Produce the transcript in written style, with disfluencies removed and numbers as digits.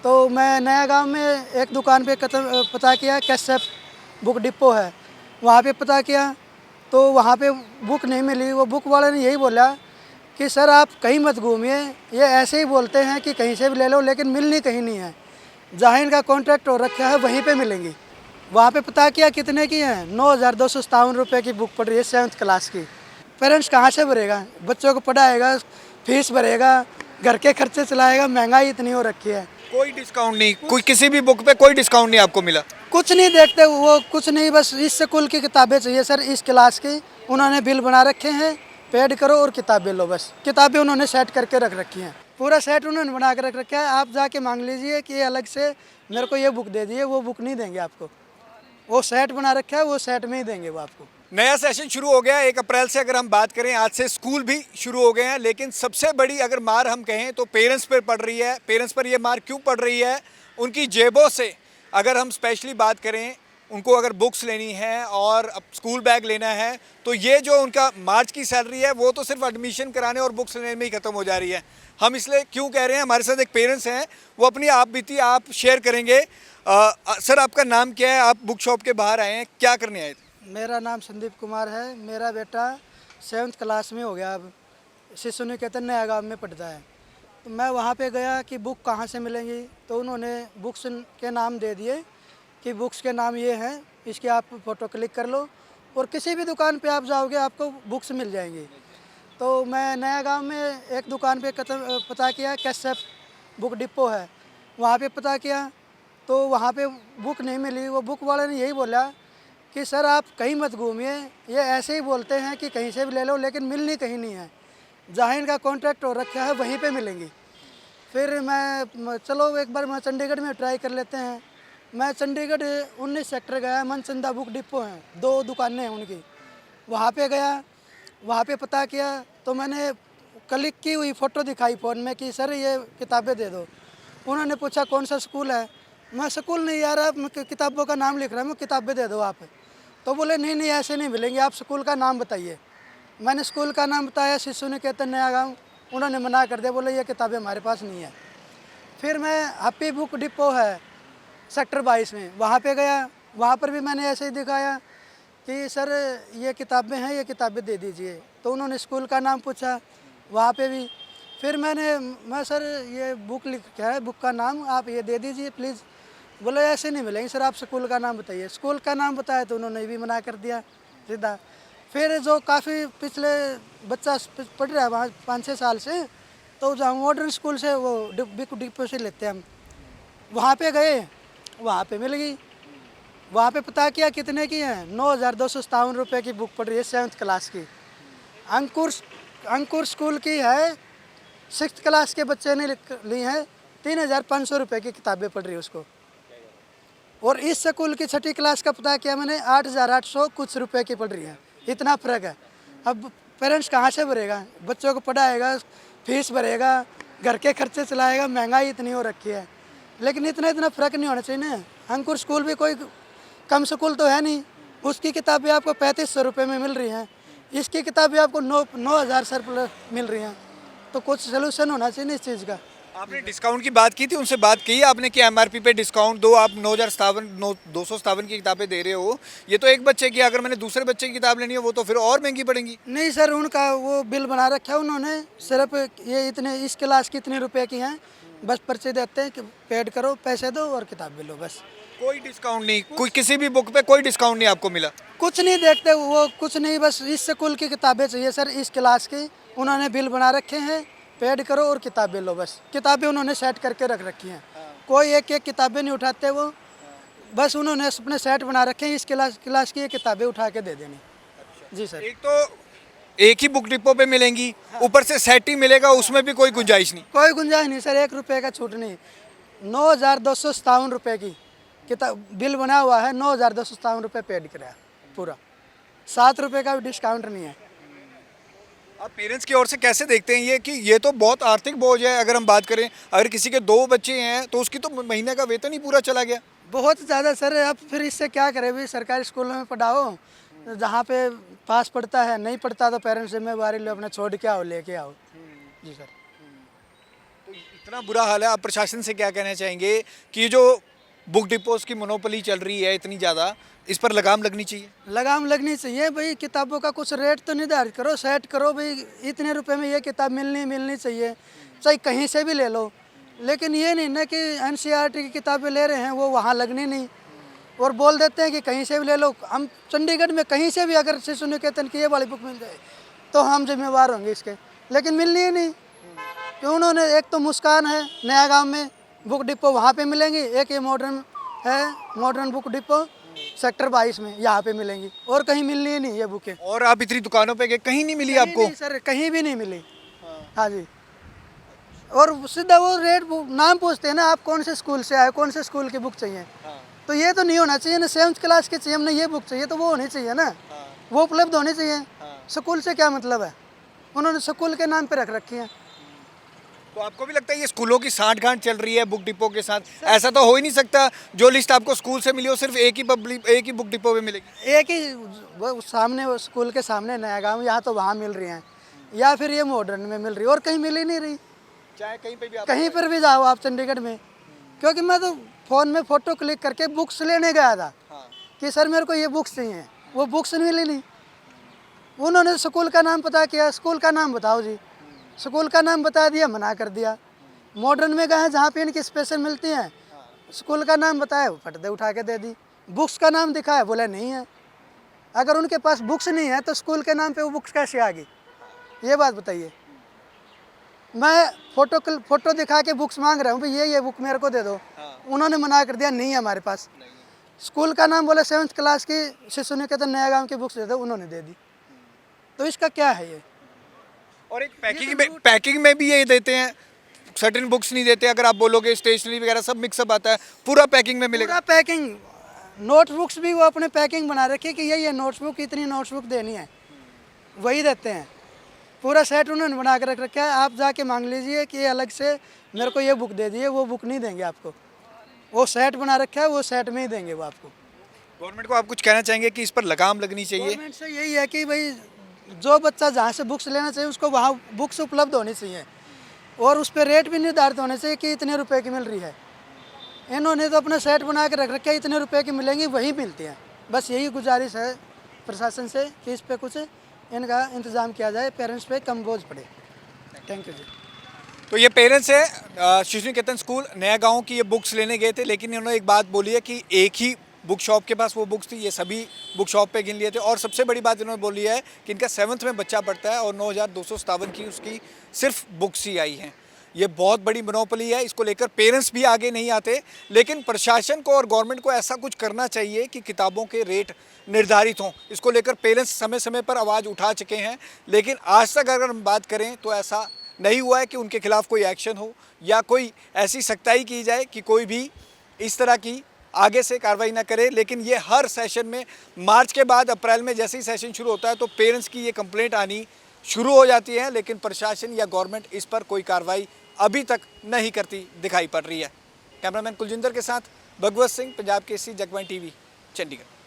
तो मैं नया गांव में एक दुकान पे पता किया, कैसेप बुक डिपो है, वहाँ पे पता किया तो वहाँ पे बुक नहीं मिली। वो बुक वाले ने यही बोला कि सर आप कहीं मत घूमिए, ये ऐसे ही बोलते हैं कि कहीं से भी ले लो, लेकिन मिलनी कहीं नहीं है। जहाँ इनका कॉन्ट्रैक्ट हो रखा है वहीं पे मिलेंगी। वहाँ पे पता किया कितने की है, 9,257 रुपये की बुक पड़ रही है 7th क्लास की। पेरेंट्स कहाँ से भरेगा, बच्चों को पढ़ाएगा, फीस भरेगा, घर के खर्चे चलाएगा, महंगाई इतनी हो रखी है। कोई डिस्काउंट नहीं, कोई किसी भी बुक पे कोई डिस्काउंट नहीं आपको मिला? कुछ नहीं देखते वो, कुछ नहीं, बस इस स्कूल की किताबें चाहिए सर, इस क्लास की। उन्होंने बिल बना रखे हैं, पेड करो और किताबें लो। बस किताबें उन्होंने सेट करके रख रखी हैं, पूरा सेट उन्होंने बना के रख रखा है। आप जाके मांग लीजिए कि ये अलग से मेरे को ये बुक दे दिए, वो बुक नहीं देंगे आपको। वो सेट बना रखा है, वो सेट में ही देंगे वो आपको। नया सेशन शुरू हो गया 1 अप्रैल से। अगर हम बात करें, आज से स्कूल भी शुरू हो गए हैं, लेकिन सबसे बड़ी अगर मार हम कहें तो पेरेंट्स पर पड़ रही है। पेरेंट्स पर ये मार क्यों पड़ रही है? उनकी जेबों से अगर हम स्पेशली बात करें, उनको अगर बुक्स लेनी है और अब स्कूल बैग लेना है, तो ये जो उनका मार्च की सैलरी है वो तो सिर्फ एडमिशन कराने और बुक्स लेने में ही ख़त्म हो जा रही है। हम इसलिए क्यों कह रहे हैं, हमारे साथ एक पेरेंट्स हैं, वो अपनी आप बीती आप शेयर करेंगे। सर, आपका नाम क्या है? आप बुक शॉप के बाहर आए हैं, क्या करने आए थे? मेरा नाम संदीप कुमार है। मेरा बेटा 7th क्लास में हो गया, अब शिशु निकेतन नया गाँव में पढ़ता है। तो मैं वहाँ पे गया कि बुक कहाँ से मिलेंगी, तो उन्होंने बुक्स के नाम दे दिए कि बुक्स के नाम ये हैं, इसकी आप फ़ोटो क्लिक कर लो और किसी भी दुकान पे आप जाओगे आपको बुक्स मिल जाएंगी। तो मैं नया गांव में एक दुकान पे पता किया, कैसेप बुक डिपो है, वहाँ पे पता किया तो वहाँ पे बुक नहीं मिली। वो बुक वाले ने यही बोला कि सर आप कहीं मत घूमिए, ये ऐसे ही बोलते हैं कि कहीं से भी ले लो, लेकिन मिलनी कहीं नहीं है। जहाँ इनका कॉन्ट्रैक्ट हो रखा है वहीं पे मिलेंगी। फिर मैं चलो एक बार मैं चंडीगढ़ में ट्राई कर लेते हैं। मैं चंडीगढ़ 19 सेक्टर गया, मनचंदा बुक डिपो हैं, 2 दुकानें हैं उनकी, वहाँ पे गया। वहाँ पे पता किया तो मैंने क्लिक की हुई फ़ोटो दिखाई फ़ोन में कि सर ये किताबें दे दो। उन्होंने पूछा कौन सा स्कूल है? मैं स्कूल नहीं यार, आप किताबों का नाम लिख रहा हूँ, किताबें दे दो आप। तो बोले नहीं नहीं ऐसे नहीं मिलेंगे, आप स्कूल का नाम बताइए। मैंने स्कूल का नाम बताया, शिशु निकेतन नया गाँव। उन्होंने मना कर दिया, बोले ये किताबें हमारे पास नहीं है। फिर मैं हैप्पी बुक डिपो है सेक्टर 22 में, वहाँ पे गया। वहाँ पर भी मैंने ऐसे ही दिखाया कि सर ये किताबें हैं, ये किताबें दे दीजिए। तो उन्होंने स्कूल का नाम पूछा, वहाँ पे भी। फिर मैं सर ये बुक लिखा है, बुक का नाम आप ये दे दीजिए प्लीज़। बोले ऐसे नहीं मिलेंगे सर, आप स्कूल का नाम बताइए। स्कूल का नाम बताया तो उन्होंने भी मना कर दिया सीधा। फिर जो काफ़ी पिछले बच्चा पढ़ रहा है वहाँ 5-6 साल से, तो जहाँ मॉडर्न स्कूल से वो डिपो से लेते हैं हम, वहाँ पे गए, वहाँ पे मिल गई। वहाँ पे पता किया कितने की है, 9,257 रुपये की बुक पड़ रही है 7th क्लास की। अंकुर स्कूल की है, 6th क्लास के बच्चे ने ली है, 3,500 रुपये की किताबें पड़ रही है उसको। और इस स्कूल की 6ठी क्लास का पता किया मैंने, 8,800 कुछ रुपए की पड़ रही है। इतना फ़र्क है। अब पेरेंट्स कहाँ से भरेगा, बच्चों को पढ़ाएगा, फीस भरेगा, घर के खर्चे चलाएगा, महंगाई इतनी हो रखी है। लेकिन इतना फ़र्क नहीं होना चाहिए ना। अंकुर स्कूल भी कोई कम स्कूल तो है नहीं, उसकी किताबें आपको 3,500 रुपये में मिल रही हैं, इसकी किताबें आपको 9,000 सर प्लस मिल रही हैं। तो कुछ सोल्यूशन होना चाहिए ना इस चीज़ का। आपने डिस्काउंट की बात की थी, उनसे बात की आपने कि एमआरपी पे डिस्काउंट दो, आप 257 की किताबें दे रहे हो। ये तो एक बच्चे की, अगर मैंने दूसरे बच्चे की किताब लेनी है वो तो फिर और महंगी पड़ेंगी। नहीं सर, उनका वो बिल बना रखा है उन्होंने, सिर्फ ये इतने इस क्लास की इतने रुपए की हैं, बस पर्चे देते हैं कि पेड करो, पैसे दो और किताब भी लो बस। कोई डिस्काउंट नहीं, कोई किसी भी बुक पे कोई डिस्काउंट नहीं आपको मिला? कुछ नहीं देखते वो, कुछ नहीं, बस इस स्कूल की किताबें चाहिए सर, इस क्लास की। उन्होंने बिल बना रखे हैं, पेड करो और किताबें लो बस। किताबें उन्होंने सेट करके रख रखी हैं, कोई एक एक किताबें नहीं उठाते वो, बस उन्होंने अपने सेट बना रखे हैं, इस क्लास की ये किताबें उठा के दे देनी। जी सर। एक तो एक ही बुक डिपो पे मिलेंगी, ऊपर से सेट ही मिलेगा, उसमें भी कोई गुंजाइश नहीं? कोई गुंजाइश नहीं सर, 1 रुपये का छूट नहीं। 9,257 रुपये की किताब बिल बना हुआ है, 9,257 रुपये पेड कराया पूरा, 7 रुपये का भी डिस्काउंट नहीं है। आप पेरेंट्स की ओर से कैसे देखते हैं ये कि ये तो बहुत आर्थिक बोझ है? अगर हम बात करें, अगर किसी के 2 बच्चे हैं तो उसकी तो महीने का वेतन ही पूरा चला गया। बहुत ज़्यादा सर, अब फिर इससे क्या करें भाई, सरकारी स्कूलों में पढ़ाओ, जहाँ पे पास पढ़ता है, नहीं पढ़ता तो पेरेंट्स जिम्मेवारी लो, अपना छोड़ के आओ, लेके आओ। जी सर। तो इतना बुरा हाल है, आप प्रशासन से क्या कहना चाहेंगे कि ये जो बुक डिपोज की मोनोपोली चल रही है इतनी ज़्यादा, इस पर लगाम लगनी चाहिए? लगाम लगनी चाहिए भाई, किताबों का कुछ रेट तो निर्धारित करो, सेट करो भाई, इतने रुपए में ये किताब मिलनी चाहिए, चाहे कहीं से भी ले लो। लेकिन ये नहीं ना कि एनसीईआरटी की किताबें ले रहे हैं वो वहाँ लगनी नहीं, और बोल देते हैं कि कहीं से भी ले लो। हम चंडीगढ़ में कहीं से भी अगर शिशु निकेतन की ये वाली बुक मिल जाए तो हम जिम्मेवार होंगे इसके, लेकिन मिलनी ही नहीं। तो उन्होंने, एक तो मुस्कान है नया गांव में बुक डिपो, वहाँ पे मिलेंगी, एक ये मॉडर्न है, मॉडर्न बुक डिपो सेक्टर 22 में, यहाँ पे मिलेंगी, और कहीं मिलनी ही नहीं ये बुकें। और आप इतनी दुकानों पे गए, कहीं नहीं मिली कहीं आपको? नहीं सर, कहीं भी नहीं मिली। हाँ जी, और सीधा वो रेट नाम पूछते हैं ना, आप कौन से स्कूल से आए, कौन से स्कूल की बुक चाहिए। तो ये तो नहीं होना चाहिए ना, 7th क्लास की चाहिए, हमने ये बुक चाहिए तो वो होनी चाहिए ना, वो उपलब्ध होनी चाहिए। स्कूल से क्या मतलब है, उन्होंने स्कूल के नाम पे रख रखी है। तो आपको भी लगता है ये स्कूलों की सांठगांठ चल रही है बुक डिपो के साथ? ऐसा तो हो ही नहीं सकता जो लिस्ट आपको स्कूल से मिली हो सिर्फ एक ही बुक डिपो में मिलेगी। एक ही वो सामने, वो स्कूल के सामने नया गांव, यहाँ तो वहाँ मिल रही हैं, या फिर ये मॉडर्न में मिल रही है, और कहीं मिल ही नहीं रही। चाहे कहीं पे भी कहीं पर भी जाओ आप चंडीगढ़ में, क्योंकि मैं तो फ़ोन में फ़ोटो क्लिक करके बुक्स लेने गया था कि सर मेरे को ये बुक्स चाहिए, वो बुक्स मिली नहीं। उन्होंने स्कूल का नाम पता किया, स्कूल का नाम बताओ जी, स्कूल का नाम बता दिया, मना कर दिया। मॉडर्न में गए जहाँ पे इनकी स्पेशल मिलती हैं, स्कूल का नाम बताया, वो फटदे उठा के दे दी। बुक्स का नाम दिखाया, बोले नहीं है। अगर उनके पास बुक्स नहीं है तो स्कूल के नाम पे वो बुक्स कैसे आ गई, ये बात बताइए। मैं फ़ोटो दिखा के बुक्स मांग रहा हूँ भाई, ये बुक मेरे को दे दो, उन्होंने मना कर दिया, नहीं है हमारे पास। स्कूल का नाम बोले 7th क्लास की शिशु निकेतन नया गांव की बुक्स दे दो, उन्होंने दे दी। तो इसका क्या है ये? और एक पैकिंग में भी ये देते हैं, सर्टेन बुक्स नहीं देते। अगर आप बोलोगे स्टेशनरी वगैरह सब मिक्सअप आता है, पूरा पैकिंग में मिलेगा। पूरा पैकिंग, नोटबुक्स भी वो अपने पैकिंग बना रखी है कि ये नोटबुक, इतनी नोटबुक देनी है, वही देते हैं। पूरा सेट उन्होंने बना के रख रखा है। आप जाके मांग लीजिए कि अलग से मेरे को ये बुक दे दिए, वो बुक नहीं देंगे आपको। वो सेट बना रखा है, वो सेट में ही देंगे वो आपको। गवर्नमेंट को आप कुछ कहना चाहेंगे कि इस पर लगाम लगनी चाहिए? गवर्नमेंट से यही है कि भाई जो बच्चा जहाँ से बुक्स लेना चाहिए उसको वहाँ बुक्स उपलब्ध होनी चाहिए, और उस पर रेट भी निर्धारित होने चाहिए कि इतने रुपए की मिल रही है। इन्होंने तो अपना सेट बना के रख रखा है, इतने रुपए की मिलेंगी वही मिलती हैं। बस यही गुजारिश है प्रशासन से कि इस पर कुछ इनका इंतज़ाम किया जाए, पेरेंट्स पे कम बोझ पड़े। थैंक यू जी। तो ये पेरेंट्स है शिशु निकेतन स्कूल नया गांव की, ये बुक्स लेने गए थे, लेकिन इन्होंने एक बात बोली है कि एक ही बुक शॉप के पास वो बुक्स थी, ये सभी बुक शॉप पे गिन लिए थे। और सबसे बड़ी बात इन्होंने बोली है कि इनका 7th में बच्चा पढ़ता है और 9,257 की उसकी सिर्फ बुक्स ही आई हैं। ये बहुत बड़ी मोनोपोली है, इसको लेकर पेरेंट्स भी आगे नहीं आते। लेकिन प्रशासन को और गवर्नमेंट को ऐसा कुछ करना चाहिए कि किताबों के रेट निर्धारित हों। इसको लेकर पेरेंट्स समय समय पर आवाज़ उठा चुके हैं, लेकिन आज तक अगर हम बात करें तो ऐसा नहीं हुआ है कि उनके खिलाफ कोई एक्शन हो या कोई ऐसी सख्ताई की जाए कि कोई भी इस तरह की आगे से कार्रवाई ना करे। लेकिन ये हर सेशन में, मार्च के बाद अप्रैल में जैसे ही सेशन शुरू होता है तो पेरेंट्स की ये कंप्लेंट आनी शुरू हो जाती है, लेकिन प्रशासन या गवर्नमेंट इस पर कोई कार्रवाई अभी तक नहीं करती दिखाई पड़ रही है। कैमरामैन कुलजिंदर के साथ भगवत सिंह, पंजाब केसरी, जगबानी टीवी, चंडीगढ़।